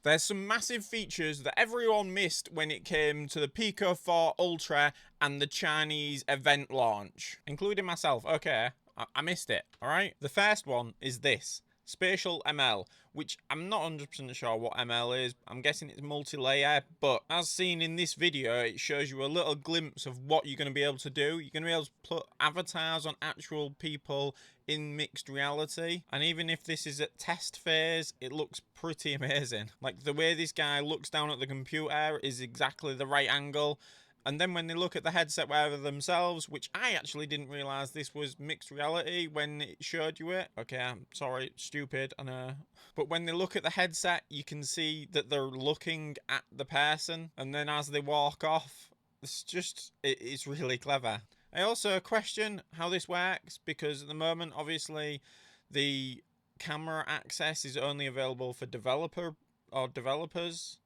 There's some massive features that everyone missed when it came to the Pico 4 Ultra and the Chinese event launch, including myself. Okay, I missed it, alright? The first one is this. Spatial ML, which I'm not 100% sure what ML is. I'm guessing it's multi-layer, but as seen in this video, it shows you a little glimpse of what you're going to be able to do. You're going to be able to put avatars on actual people in mixed reality, and even if this is at test phase, it looks pretty amazing. Like, the way this guy looks down at the computer is exactly the right angle. And then when they look at the headset wearer themselves, which I actually didn't realise this was mixed reality when it showed you it. Okay, I'm sorry, stupid, I know. But when they look at the headset, you can see that they're looking at the person. And then as they walk off, it's really clever. I also question how this works, because at the moment, obviously, the camera access is only available for developers,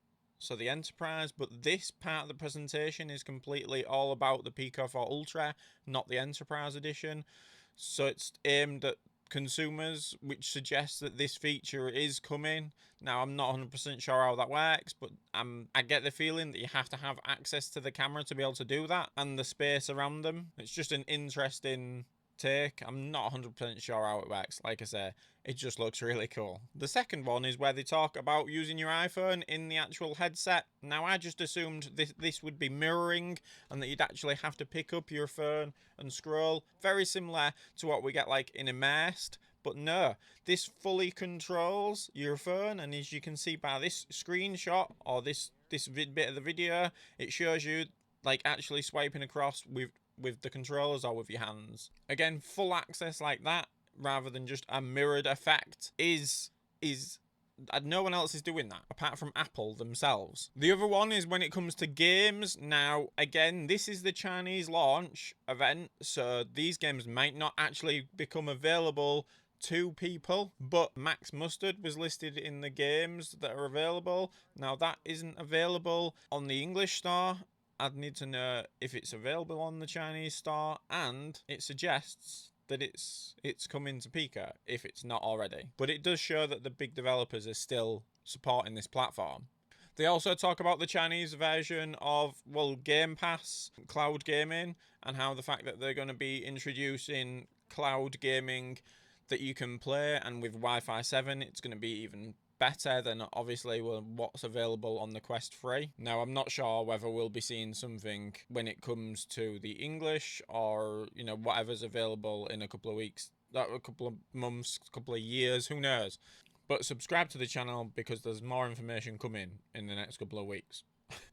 so the enterprise, but this part of the presentation is completely all about the Pico 4 Ultra, not the enterprise edition. So it's aimed at consumers, which suggests that this feature is coming. Now, I'm not 100% sure how that works, but I get the feeling that you have to have access to the camera to be able to do that, and the space around them. It's just an interesting take. I'm not 100% sure how it works. Like I say, it just looks really cool. The second one is where they talk about using your iPhone in the actual headset. Now, I just assumed this would be mirroring and that you'd actually have to pick up your phone and scroll. Very similar to what we get like in Immersed. But no, this fully controls your phone, and as you can see by this screenshot or this bit of the video, it shows you like actually swiping across with the controllers or with your hands. Again, full access like that, rather than just a mirrored effect, is no one else is doing that apart from Apple themselves. The other one is when it comes to games. Now, again, this is the Chinese launch event, so these games might not actually become available to people, but Max Mustard was listed in the games that are available. Now, that isn't available on the English store. I'd need to know if it's available on the Chinese store, and it suggests that it's coming to Pico if it's not already. But it does show that the big developers are still supporting this platform. They also talk about the Chinese version of, well, Game Pass, cloud gaming, and how the fact that they're going to be introducing cloud gaming that you can play, and with Wi-Fi 7 it's going to be even better than obviously what's available on the Quest 3. Now, I'm not sure whether we'll be seeing something when it comes to the English, or, you know, whatever's available in a couple of weeks, a couple of months, a couple of years, who knows. But subscribe to the channel because there's more information coming in the next couple of weeks.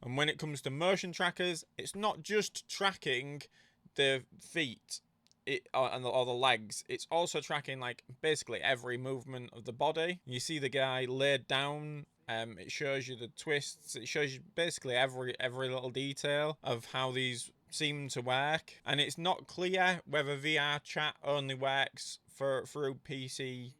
And when it comes to motion trackers, it's not just tracking the feet or the legs, it's also tracking like basically every movement of the body. You see the guy laid down, it shows you the twists, it shows you basically every little detail of how these seem to work. And it's not clear whether VR chat only works through PC,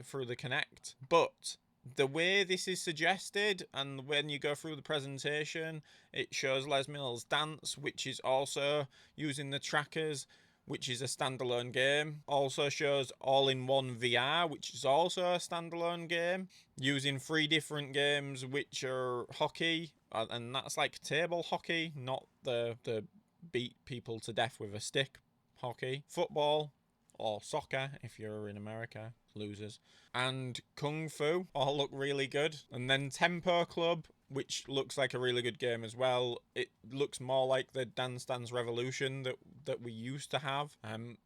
through the Kinect, but the way this is suggested, and when you go through the presentation, it shows Les Mills Dance, which is also using the trackers, which is a standalone game. Also shows All-in-One VR, which is also a standalone game, using 3 different games, which are hockey, and that's like table hockey, not the beat people to death with a stick hockey, football, or soccer if you're in America, losers, and Kung Fu all look really good. And then Tempo Club, which looks like a really good game as well. It looks more like the Dance Dance Revolution that we used to have,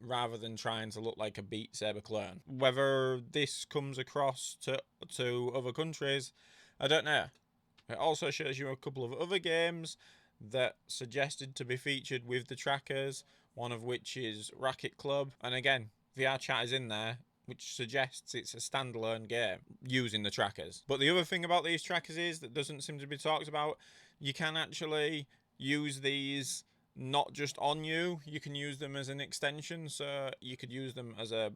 rather than trying to look like a Beat Saber clone. Whether this comes across to other countries, I don't know. It also shows you a couple of other games that suggested to be featured with the trackers, one of which is Racket Club, and again, VR chat is in there, which suggests it's a standalone game using the trackers. But the other thing about these trackers is that doesn't seem to be talked about, you can actually use these not just on you, you can use them as an extension. So you could use them as a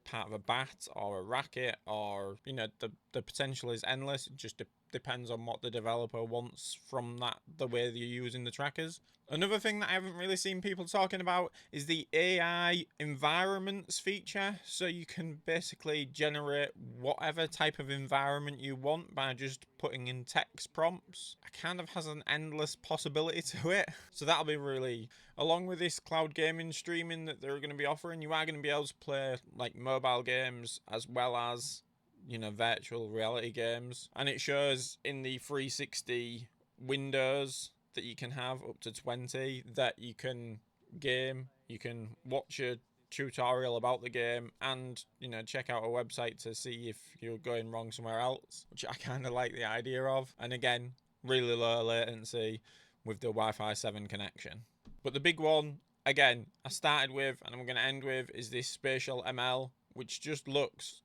part of a bat or a racket, or, you know, the potential is endless. It just depends on what the developer wants from that, the way they're using the trackers. Another thing that I haven't really seen people talking about is the AI environments feature. So you can basically generate whatever type of environment you want by just putting in text prompts. It kind of has an endless possibility to it. So that'll be really, along with this cloud gaming streaming that they're going to be offering, you are going to be able to play like mobile games as well as, you know, virtual reality games. And it shows in the 360 windows that you can have up to 20 that you can game. You can watch a tutorial about the game and, you know, check out a website to see if you're going wrong somewhere else, which I kind of like the idea of. And again, really low latency with the Wi-Fi 7 connection. But the big one, again, I started with and I'm going to end with is this spatial ML, which just looks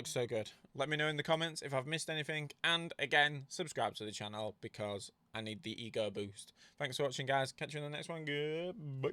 so good. Let me know in the comments if I've missed anything, and again, subscribe to the channel because I need the ego boost. Thanks for watching, guys. Catch you in the next one. Goodbye.